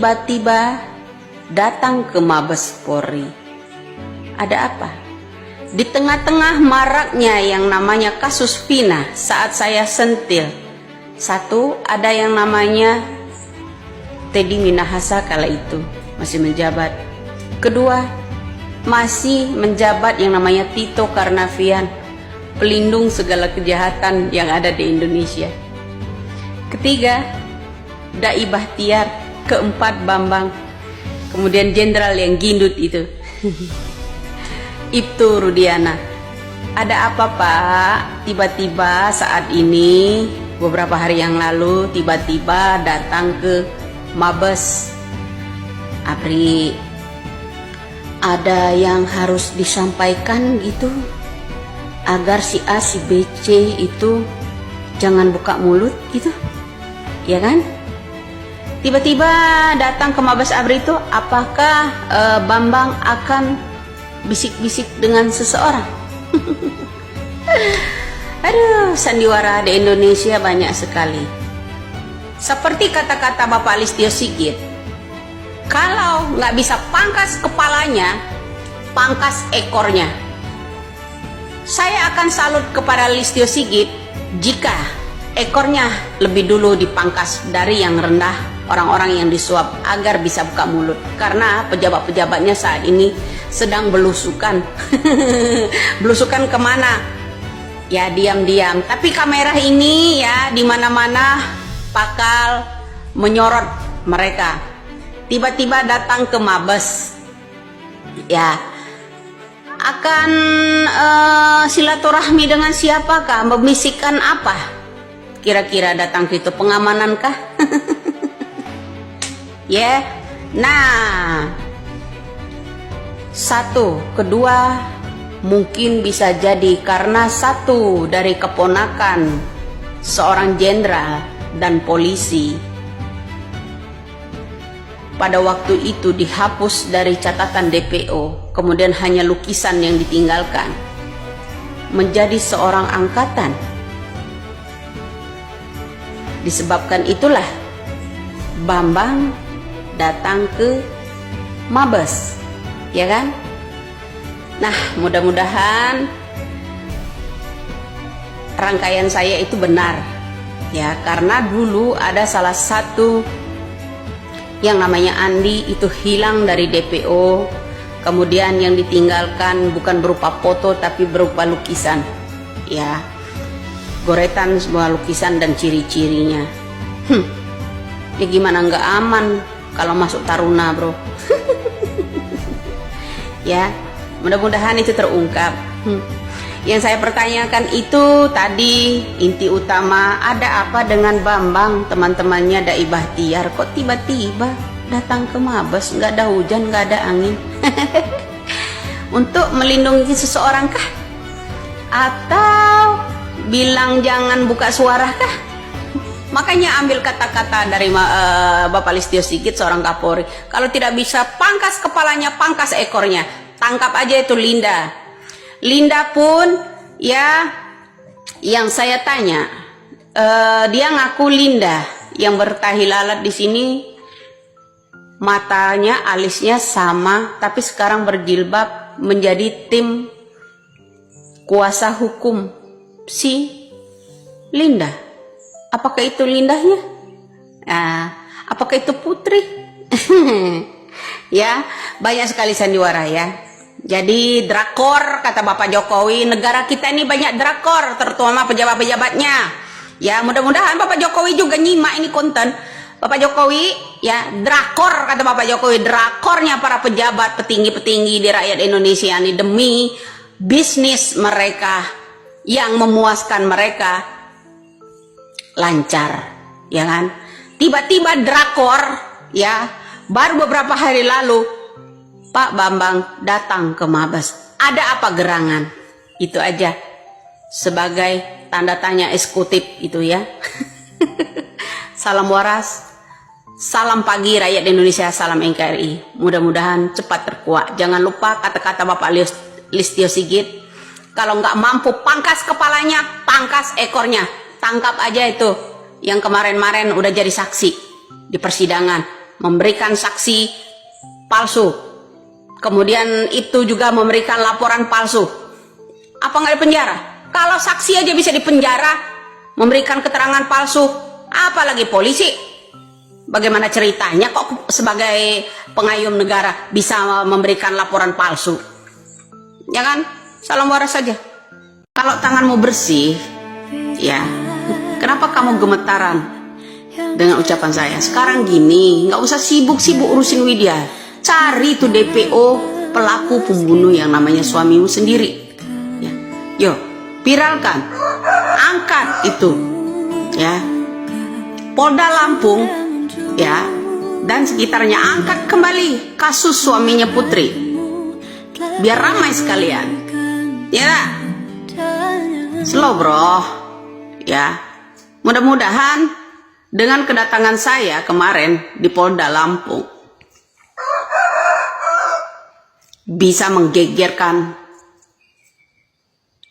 tiba-tiba datang ke Mabes Polri. Ada apa? Di tengah-tengah maraknya yang namanya kasus Vina saat saya sentil, satu, ada yang namanya Teddy Minahasa kala itu masih menjabat. Kedua, masih menjabat yang namanya Tito Karnavian, pelindung segala kejahatan yang ada di Indonesia. Ketiga, Dai Bahtiar. Keempat, Bambang. Kemudian jenderal yang gendut itu Ibtu Rudiana. Ada apa, Pak? Tiba-tiba saat ini, beberapa hari yang lalu, tiba-tiba datang ke Mabes. Apri, ada yang harus disampaikan gitu, agar si A, si B, C itu jangan buka mulut gitu, ya kan? Tiba-tiba datang ke Mabes Abri itu, apakah Bambang akan bisik-bisik dengan seseorang? Aduh, sandiwara di Indonesia banyak sekali. Seperti kata-kata Bapak Listio Sigit, kalau nggak bisa pangkas kepalanya, pangkas ekornya. Saya akan salut kepada Listio Sigit jika ekornya lebih dulu dipangkas dari yang rendah, orang-orang yang disuap, agar bisa buka mulut. Karena pejabat-pejabatnya saat ini sedang belusukan. Belusukan kemana? Ya diam-diam. Tapi kamera ini ya di mana-mana bakal menyorot mereka. Tiba-tiba datang ke Mabes, ya akan silaturahmi dengan siapakah? Membisikkan apa? Kira-kira datang ke itu pengamanan kah? Ya, nah, satu, kedua, mungkin bisa jadi karena satu dari keponakan seorang jenderal dan polisi pada waktu itu dihapus dari catatan DPO, kemudian hanya lukisan yang ditinggalkan, menjadi seorang angkatan. Disebabkan itulah Bambang datang ke Mabes, ya kan? Nah, mudah-mudahan rangkaian saya itu benar, ya, karena dulu ada salah satu yang namanya Andi itu hilang dari DPO, kemudian yang ditinggalkan bukan berupa foto tapi berupa lukisan, ya, goretan semua lukisan dan ciri-cirinya. Ya gimana nggak aman kalau masuk Taruna, bro. Ya, mudah-mudahan itu terungkap. Yang saya pertanyakan itu tadi inti utama, ada apa dengan Bambang, teman-temannya Dai Bahtiar, kok tiba-tiba datang ke Mabes, nggak ada hujan, nggak ada angin? Untuk melindungi seseorang kah? Atau bilang jangan buka suara kah? Makanya ambil kata-kata dari Bapak Listio Sigit, seorang Kapolri. Kalau tidak bisa pangkas kepalanya, pangkas ekornya. Tangkap aja itu Linda. Linda pun, ya, yang saya tanya, dia ngaku Linda yang bertahi lalat di sini, matanya, alisnya sama, tapi sekarang berjilbab menjadi tim kuasa hukum si Linda. Apakah itu Lindahnya? Apakah itu Putri? Ya, banyak sekali sandiwara ya. Jadi drakor, kata Bapak Jokowi, negara kita ini banyak drakor, terutama pejabat-pejabatnya. Ya, mudah-mudahan Bapak Jokowi juga nyimak ini konten. Bapak Jokowi, ya, drakor, kata Bapak Jokowi, drakornya para pejabat, petinggi-petinggi di rakyat Indonesia ini demi bisnis mereka yang memuaskan mereka lancar, ya kan? Tiba-tiba drakor, ya, baru beberapa hari lalu Pak Bambang datang ke Mabes. Ada apa gerangan? Itu aja sebagai tanda tanya eksekutif itu ya. Salam waras, salam pagi rakyat Indonesia, salam NKRI. Mudah-mudahan cepat terkuak. Jangan lupa kata-kata Bapak Listio Sigit, kalau nggak mampu pangkas kepalanya, pangkas ekornya. Tangkap aja itu yang kemarin-kemarin udah jadi saksi di persidangan. memberikan saksi palsu. Kemudian itu juga memberikan laporan palsu. Apa nggak dipenjara? Kalau saksi aja bisa dipenjara, memberikan keterangan palsu, apalagi polisi. Bagaimana ceritanya kok sebagai pengayom negara bisa memberikan laporan palsu? Ya kan? Salam waras saja. Kalau tanganmu bersih, ya, kenapa kamu gemetaran dengan ucapan saya? Sekarang gini, nggak usah sibuk-sibuk urusin Widya. Cari tuh DPO pelaku pembunuh yang namanya suamimu sendiri. Ya. Yo, viralkan, angkat itu, ya. Polda Lampung, ya, dan sekitarnya angkat kembali kasus suaminya Putri. Biar ramai sekalian, ya. Slow bro, ya. Mudah-mudahan dengan kedatangan saya kemarin di Polda Lampung bisa menggegerkan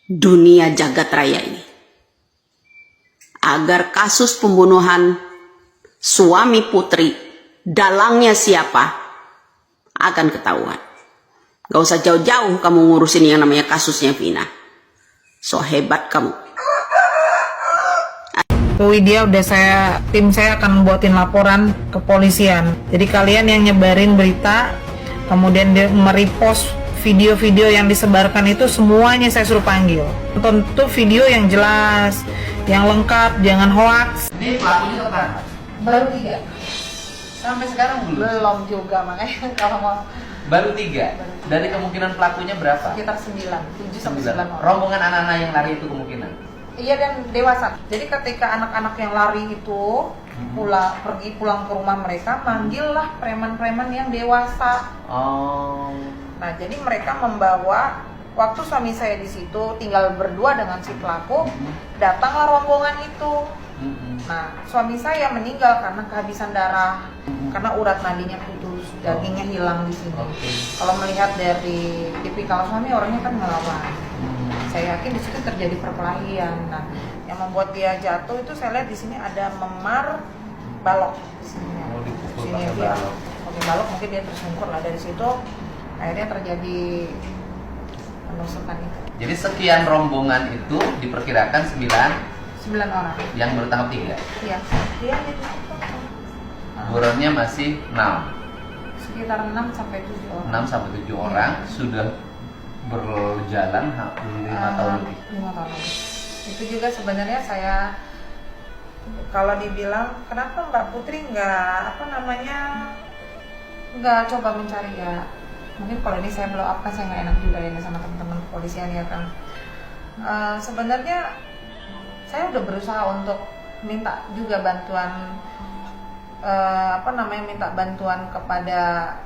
dunia jagat raya ini, agar kasus pembunuhan suami Putri, dalangnya siapa, akan ketahuan. Gak usah jauh-jauh kamu ngurusin yang namanya kasusnya Vina. So hebat kamu. Widya tim saya akan buatin laporan ke polisian. Jadi kalian yang nyebarin berita, kemudian dia merepost video-video yang disebarkan itu, semuanya saya suruh panggil. Tentu video yang jelas, yang lengkap, jangan hoax. Ini pelakunya kapan? Baru 3. Sampai sekarang belum? Belum juga, makanya kalau mau. Baru 3? Dari kemungkinan pelakunya berapa? Sekitar 7-9 orang. Rombongan anak-anak yang lari itu kemungkinan? Iya, dan dewasa. Jadi ketika anak-anak yang lari itu pergi pulang ke rumah mereka, manggillah preman-preman yang dewasa. Oh. Nah, jadi mereka membawa, waktu suami saya di situ tinggal berdua dengan si pelaku, datanglah rombongan itu. Nah, suami saya meninggal karena kehabisan darah, karena urat nadinya putus, dagingnya hilang di sini. Kalau melihat dari tipikal suami, orangnya kan ngelawan. Saya yakin di situ terjadi perkelahian. Nah, yang membuat dia jatuh itu saya lihat di sini ada memar balok di sini. Dipukul Sini pakai dia balok. pakai balok, mungkin dia tersungkur lah dari situ. Akhirnya terjadi penusukan itu. Jadi sekian rombongan itu diperkirakan 9 orang. yang baru tangkap 3? Iya. Dia di situ. Buronnya masih 6? Sekitar 6 sampai 7 orang. 6 sampai 7 orang sudah berjalan 5 tahun lebih. 5 tahun lebih. Itu juga sebenarnya saya, kalau dibilang kenapa Mbak Putri nggak coba mencari, ya mungkin kalau ini saya blow up kan saya nggak enak juga ya sama teman-teman kepolisian ya kan. Sebenarnya saya udah berusaha untuk minta juga bantuan, minta bantuan kepada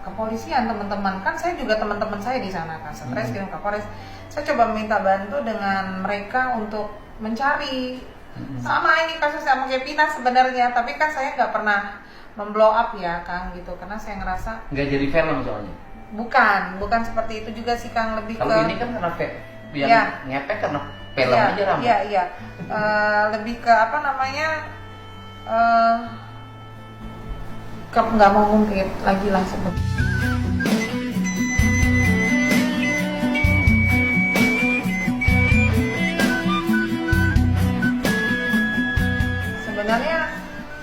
kepolisian, teman-teman kan saya juga teman-teman saya di sana kan, Satreskrim, Kapolres. Saya coba minta bantu dengan mereka untuk mencari. Sama ini kasus sama kayak Vina sebenarnya, tapi kan saya nggak pernah memblow up ya Kang gitu, karena saya ngerasa Nggak jadi film soalnya? bukan seperti itu juga sih Kang, lebih Kalau ke ini kan karena yang ya, ngepek karena film aja ramai. Iya. Lebih ke nggak mau ngungkit lagi lah sebetulnya. Sebenarnya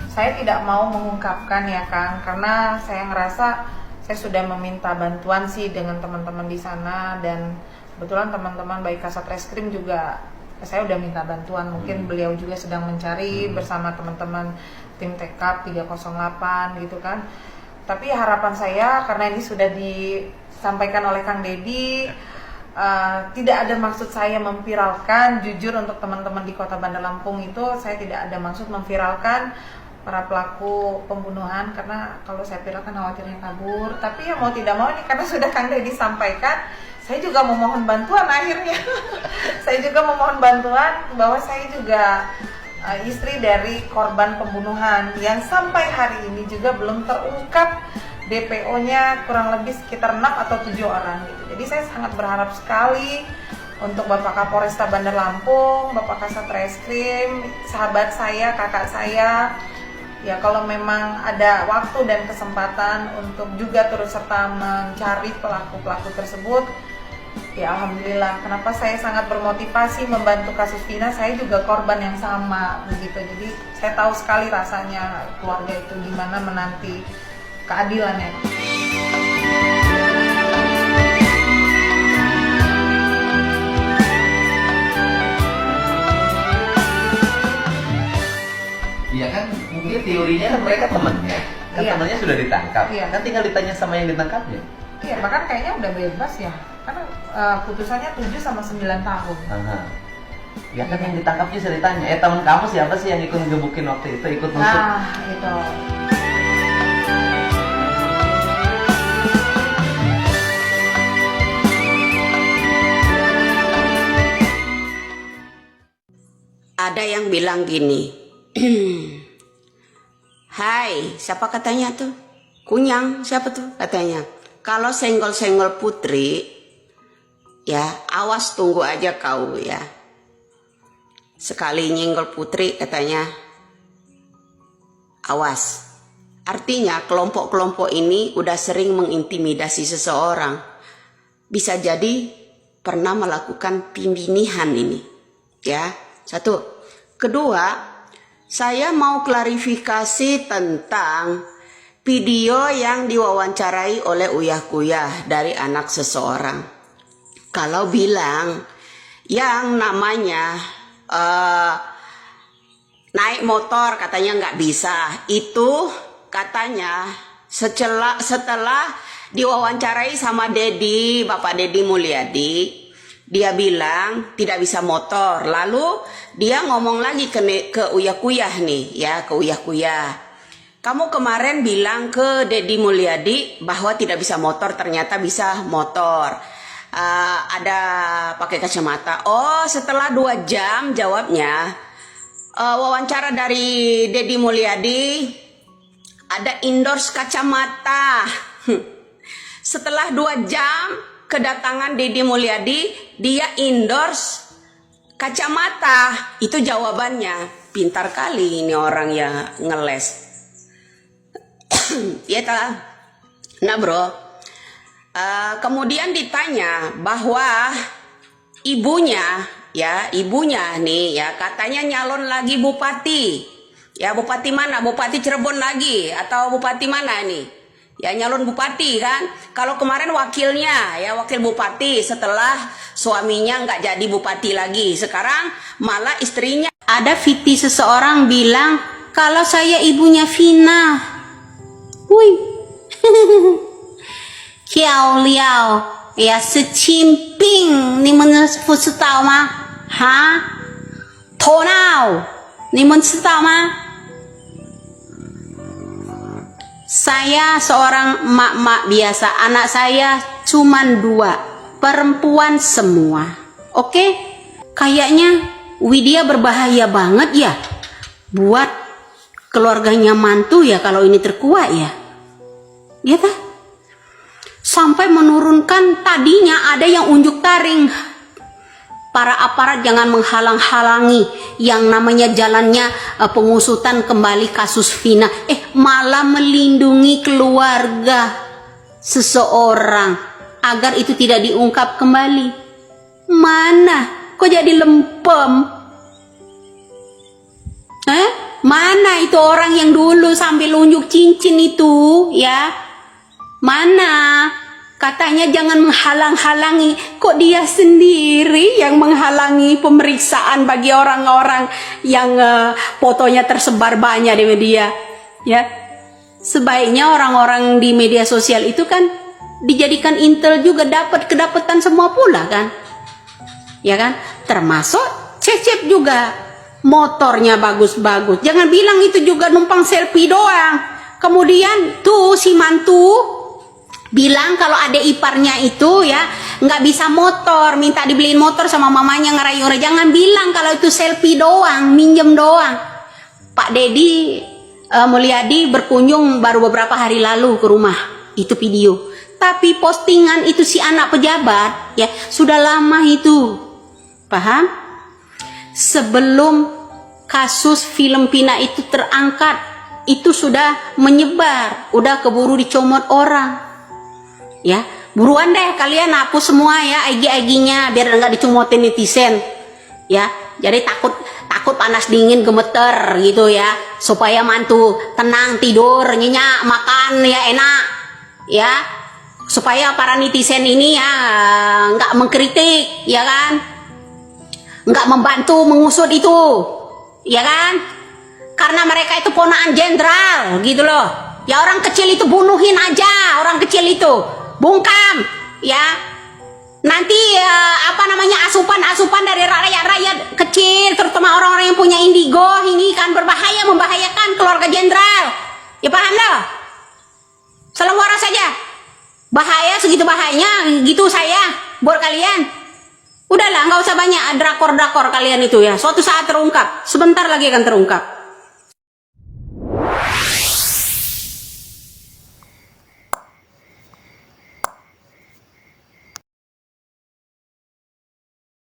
saya tidak mau mengungkapkan ya Kang, karena saya ngerasa saya sudah meminta bantuan sih dengan teman-teman di sana, dan kebetulan teman-teman baik Kasat Reskrim juga saya udah minta bantuan. Mungkin beliau juga sedang mencari bersama teman-teman tim TKP 308 gitu kan. Tapi harapan saya, karena ini sudah disampaikan oleh Kang Deddy, tidak ada maksud saya memviralkan. Jujur untuk teman-teman di Kota Bandar Lampung itu, saya tidak ada maksud memviralkan para pelaku pembunuhan, karena kalau saya viralkan khawatirnya kabur. Tapi ya mau tidak mau ini karena sudah Kang Deddy sampaikan, saya juga memohon bantuan akhirnya. Saya juga memohon bantuan bahwa saya juga istri dari korban pembunuhan yang sampai hari ini juga belum terungkap DPO-nya, kurang lebih sekitar 6 atau 7 orang gitu. Jadi saya sangat berharap sekali untuk Bapak Kapolresta Bandar Lampung, Bapak Kasat Reskrim, sahabat saya, kakak saya, Ya kalau memang ada waktu dan kesempatan untuk juga turut serta mencari pelaku-pelaku tersebut, ya alhamdulillah. Kenapa saya sangat bermotivasi membantu kasus Vina, saya juga korban yang sama begitu. Jadi saya tahu sekali rasanya keluarga itu gimana menanti keadilannya. Iya kan, mungkin teorinya kan mereka temannya, kan Iya. temannya sudah ditangkap, Iya. kan tinggal ditanya sama yang ditangkapnya. Iya, bahkan kayaknya udah bebas ya. Karena putusannya 7 sama 9 tahun. Aha. Ya kan yang ditangkapnya sudah ditanya, teman kamu siapa sih yang ikut ngegebukin waktu itu, ikut nusuk? Nah, itu. Ada yang bilang gini, hai, siapa katanya tuh? Kunyang, siapa tuh katanya? Kalau senggol-senggol putri, ya awas tunggu aja kau ya. Sekali nyenggol putri katanya, awas. Artinya kelompok-kelompok ini udah sering mengintimidasi seseorang. Bisa jadi pernah melakukan pembinihan ini. Ya, satu. Kedua, saya mau klarifikasi tentang video yang diwawancarai oleh Uyah Kuyah dari anak seseorang. Kalau bilang yang namanya naik motor katanya nggak bisa, itu katanya setelah diwawancarai sama Bapak Dedi Mulyadi, dia bilang tidak bisa motor. Lalu dia ngomong lagi ke Uyah Kuyah nih, ya ke Uyah Kuyah. Kamu kemarin bilang ke Dedi Mulyadi bahwa tidak bisa motor, ternyata bisa motor. Ada pakai kacamata. Oh, setelah 2 jam jawabnya, wawancara dari Dedi Mulyadi, ada endorse kacamata. Setelah 2 jam kedatangan Dedi Mulyadi, dia endorse kacamata. Itu jawabannya. Pintar kali ini orang yang ngeles. Ya tak? Nah bro, kemudian ditanya bahwa ibunya nih ya katanya nyalon lagi bupati. Ya bupati mana? Bupati Cirebon lagi atau bupati mana nih? Ya nyalon bupati kan. Kalau kemarin wakilnya ya wakil bupati, setelah suaminya nggak jadi bupati lagi, sekarang malah istrinya. Ada fiti seseorang bilang kalau saya ibunya Vina. Wih. Kiao liao ya secimping ni men fu tahu mah? Ha? Tonau ni men tahu mah? Saya seorang mak-mak biasa, anak saya cuman 2, perempuan semua. Oke? Kayaknya Widya berbahaya banget ya buat keluarganya mantu ya kalau ini terkuak ya. Ya tak? Sampai menurunkan, tadinya ada yang unjuk taring. Para aparat jangan menghalang-halangi yang namanya jalannya pengusutan kembali kasus Vina. Malah melindungi keluarga seseorang agar itu tidak diungkap kembali. Mana? Kok jadi lempem? Mana itu orang yang dulu sambil unjuk cincin itu ya? Mana? Katanya jangan menghalang-halangi, kok dia sendiri yang menghalangi pemeriksaan bagi orang-orang yang fotonya tersebar banyak di media, ya. Sebaiknya orang-orang di media sosial itu kan dijadikan intel juga, dapat kedapatan semua pula kan, ya kan. Termasuk Cecep juga, motornya bagus-bagus. Jangan bilang itu juga numpang selfie doang. Kemudian tuh si mantu bilang kalau adik iparnya itu ya nggak bisa motor, minta dibeliin motor sama mamanya, ngerayu. Jangan bilang kalau itu selfie doang, minjem doang. Pak Dedi Mulyadi berkunjung baru beberapa hari lalu ke rumah, itu video. Tapi postingan itu si anak pejabat ya sudah lama itu, paham? Sebelum kasus film Vina itu terangkat itu sudah menyebar, udah keburu dicomot orang. Ya, buruan deh kalian hapus semua ya IG-nya biar nggak dicomotin netizen. Ya, jadi takut panas dingin gemeter gitu ya, supaya mantu tenang tidur nyenyak makan ya enak ya, supaya para netizen ini ya nggak mengkritik ya kan, nggak membantu mengusut itu ya kan, karena mereka itu ponakan jenderal gitu loh ya. Orang kecil itu bunuhin aja, orang kecil itu bungkam ya. Nanti asupan dari rakyat kecil, terutama orang-orang yang punya indigo ini kan berbahaya, membahayakan keluarga jenderal. Ya paham loh? Salam waras saja. Bahaya, segitu bahayanya gitu saya buat kalian. Udahlah, nggak usah banyak drakor-drakor kalian itu ya. Suatu saat terungkap, sebentar lagi akan terungkap.